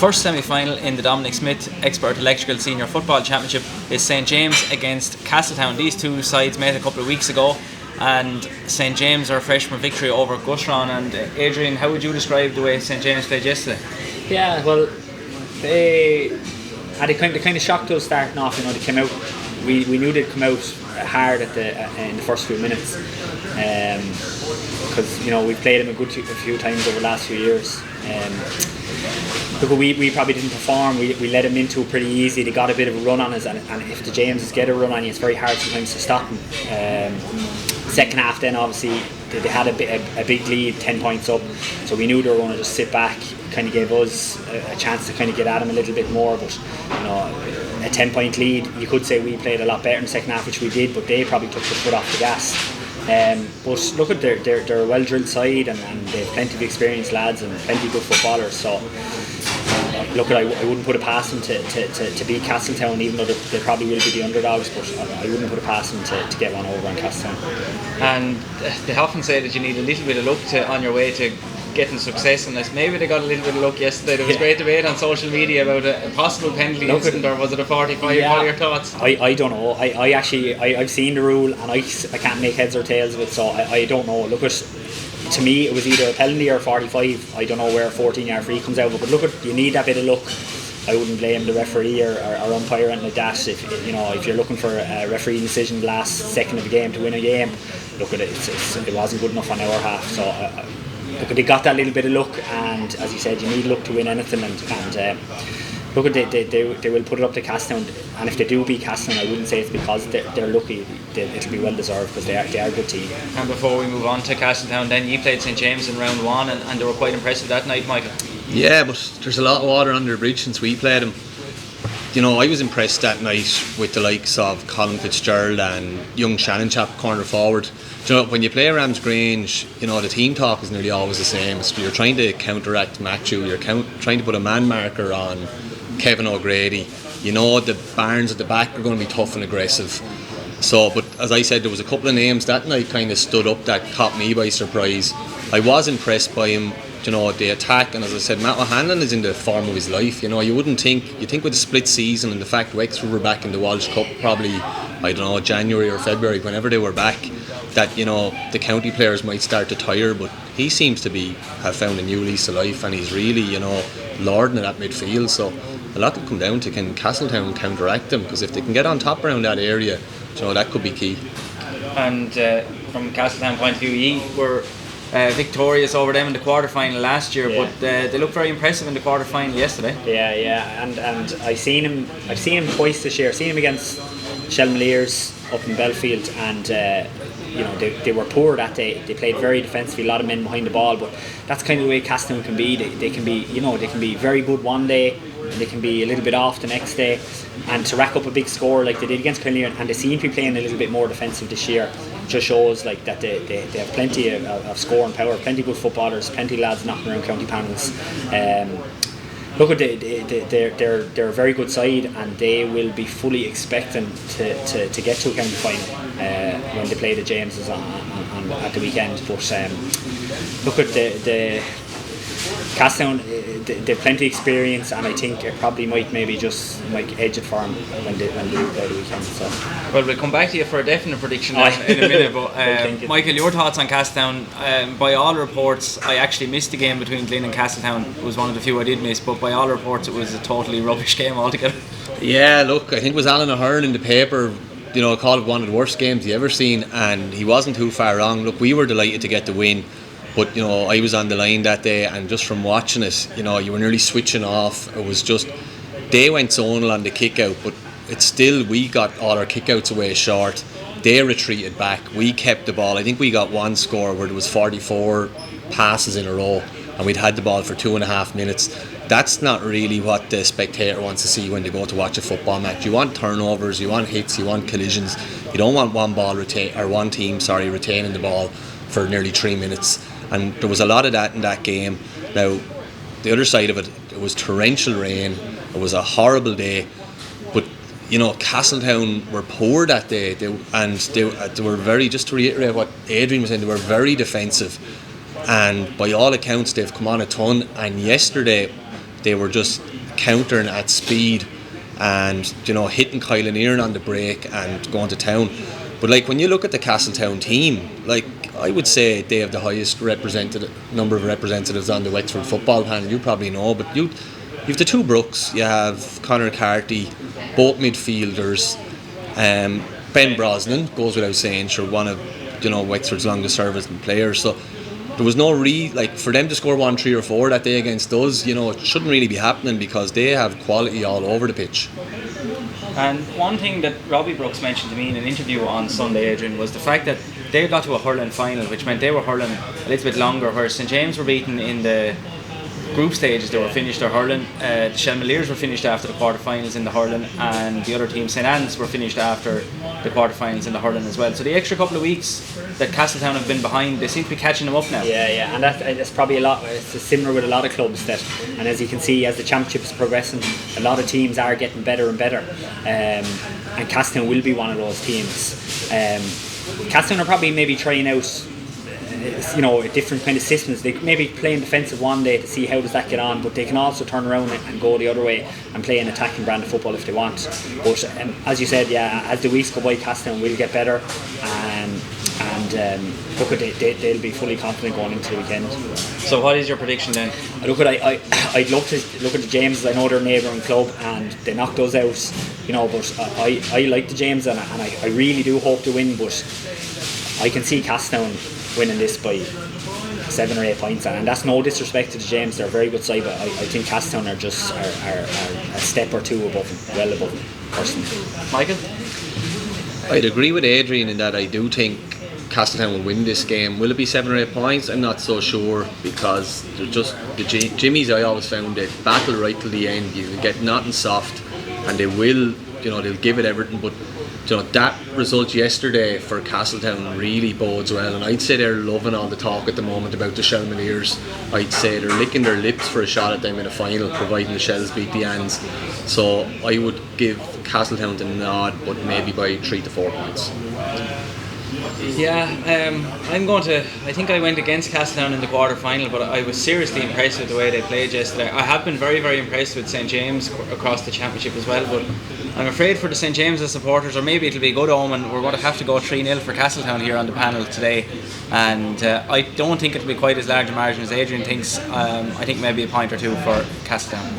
first semi-final in the Dominic Smith Expert Electrical Senior Football Championship is St James against Castletown. These two sides met a couple of weeks ago, and St James are fresh from victory over Gusserane. And Adrian, how would you describe the way St James played yesterday? Yeah, well, they kind of shocked us starting off. They came out. We knew they'd come out hard in the first few minutes, because we've played them a few times over the last few years. Look, we probably didn't perform. We let them into it pretty easy. They got a bit of a run on us, and if the Jameses get a run on you, it's very hard sometimes to stop them. Second half, then obviously they had a big lead, 10 points up, so we knew they were going to just sit back. Kind of gave us a chance to kind of get at them a little bit more, but a 10-point lead, you could say we played a lot better in the second half, which we did, but they probably took the foot off the gas. But look, they're a well-drilled side, and they've plenty of experienced lads and plenty of good footballers, so look, I wouldn't put it past them to beat Castletown, even though they probably will be the underdogs, but I wouldn't put it past them to get one over on Castletown. And they often say that you need a little bit of luck on your way to getting success in this. Maybe they got a little bit of luck yesterday. There was great debate on social media about a possible penalty incident, or was it a 45? Yeah, what are your thoughts? I don't know. I've seen the rule, and I can't make heads or tails of it, so I don't know. Look, to me it was either a penalty or 45. I don't know where a 14-yard free comes out of it, but look, you need that bit of luck. I wouldn't blame the referee or umpire and like that. If you're looking for a referee decision the last second of the game to win a game, look, it wasn't good enough on our half, so look, they got that little bit of luck, and as you said, you need luck to win anything, and look, they will put it up to Castletown, and if they do beat Castletown, I wouldn't say it's because they're lucky. It'll be well deserved, because they are a good team. And before we move on to Castletown, then you played St James in round one, and they were quite impressive that night, Michael. Yeah, but there's a lot of water under the bridge since we played them. I was impressed that night with the likes of Colin Fitzgerald and young Shannon chap corner forward. When you play Ramsgrange, the team talk is nearly always the same. So you're trying to counteract Matthew, you're trying to put a man marker on Kevin O'Grady. The Barnes at the back are going to be tough and aggressive. So, but as I said, there was a couple of names that night kind of stood up that caught me by surprise. I was impressed by him, the attack, and as I said, Matt O'Hanlon is in the form of his life. You wouldn't think, with the split season and the fact Wexford were back in the Walsh Cup probably, January or February, whenever they were back, that the county players might start to tire, but he seems to have found a new lease of life, and he's really lording at that midfield. So a lot will come down to, can Castletown counteract them, because if they can get on top around that area, that could be key. And from Castletown point of view, you were victorious over them in the quarter-final last year, but they look very impressive in the quarter-final yesterday. Yeah, and I've seen him twice this year. I've seen him against Shelmaliers up in Belfield, and they were poor that day. They played very defensively, a lot of men behind the ball, but that's kind of the way Castletown can be. They can be very good one day, and they can be a little bit off the next day, and to rack up a big score like they did against Clonleer, and they seem to be playing a little bit more defensive this year, just shows that they have plenty of scoring power, plenty of good footballers, plenty of lads knocking around county panels. Look, they're a very good side, and they will be fully expecting to get to a county final when they play the Jameses at the weekend. But look at the Castletown, they've plenty of experience, and I think it probably might edge it for them when they play the weekend. So. Well, we'll come back to you for a definite prediction in a minute, but Michael, your thoughts on Castletown? By all reports, I actually missed the game between Glynn and Castletown. It was one of the few I did miss, but by all reports it was a totally rubbish game altogether. Yeah, look, I think it was Alan Ahern in the paper called it one of the worst games he ever seen, and he wasn't too far wrong. Look, we were delighted to get the win, but I was on the line that day, and just from watching it, you were nearly switching off. It was just, they went zonal on the kick out, but it's still, we got all our kick outs away short. They retreated back, we kept the ball. I think we got one score where there was 44 passes in a row, and we'd had the ball for 2.5 minutes. That's not really what the spectator wants to see when they go to watch a football match. You want turnovers, you want hits, you want collisions. You don't want one team retaining the ball for nearly 3 minutes. And there was a lot of that in that game. Now, the other side of it, it was torrential rain. It was a horrible day. But Castletown were poor that day, they were very, just to reiterate what Adrian was saying, they were very defensive, and by all accounts they've come on a ton. And yesterday they were just countering at speed and, you know, hitting Kyle and Erin on the break and going to town. But like when you look at the Castletown team, like I would say they have the highest number of representatives on the Wexford football panel. You probably know, but you've the two Brooks, you have Conor Carty, both midfielders. Ben Brosnan goes without saying, sure, one of, you know, Wexford's longest serving players. So there was no for them to score 1, 3 or 4 that day against us, you know, it shouldn't really be happening because they have quality all over the pitch. And one thing that Robbie Brooks mentioned to me in an interview on Sunday, Adrian, was the fact that they got to a hurling final, which meant they were hurling a little bit longer, whereas St James were beaten in the group stages. They were finished their hurling. The Shelmaliers were finished after the quarterfinals in the hurling, and the other team, St Anne's, were finished after the quarterfinals in the hurling as well. So the extra couple of weeks that Castletown have been behind, they seem to be catching them up now. Yeah, and that's probably a lot. It's similar with a lot of clubs that, and as you can see, as the championship is progressing, a lot of teams are getting better and better, and Castletown will be one of those teams. Castletown are probably maybe trying out, you know, different kind of systems. They maybe playing defensive one day to see how does that get on, but they can also turn around and go the other way and play an attacking brand of football if they want. But as you said, yeah, as the weeks go by, Castletown will get better, and look, they'll be fully confident going into the weekend. So what is your prediction then? I'd love to look at the James. I know they're a neighbouring club and they knocked us out, you know, but I like the James, and I really do hope to win, but I can see Castletown winning this by 7 or 8 points, and that's no disrespect to the James. They're a very good side, but I think Castletown are just are a step or two above them, well above them, personally. Michael? I'd agree with Adrian in that I do think Castletown will win this game. Will it be 7 or 8 points? I'm not so sure, because they're just the Jimmies. I always found it battle right till the end. You get nothing soft, and they will, you know, they'll give it everything. But you know, that result yesterday for Castletown really bodes well, and I'd say they're loving all the talk at the moment about the Shelmaliers. I'd say they're licking their lips for a shot at them in a final, providing the Shells beat the Anns. So I would give Castletown the nod, but maybe by 3 to 4 points. Yeah, I think I went against Castletown in the quarter final, but I was seriously impressed with the way they played yesterday. I have been very, very impressed with St James across the championship as well, but I'm afraid for the St James's supporters, or maybe it'll be a good omen, we're going to have to go 3-0 for Castletown here on the panel today, and I don't think it'll be quite as large a margin as Adrian thinks. I think maybe a point or two for Castletown.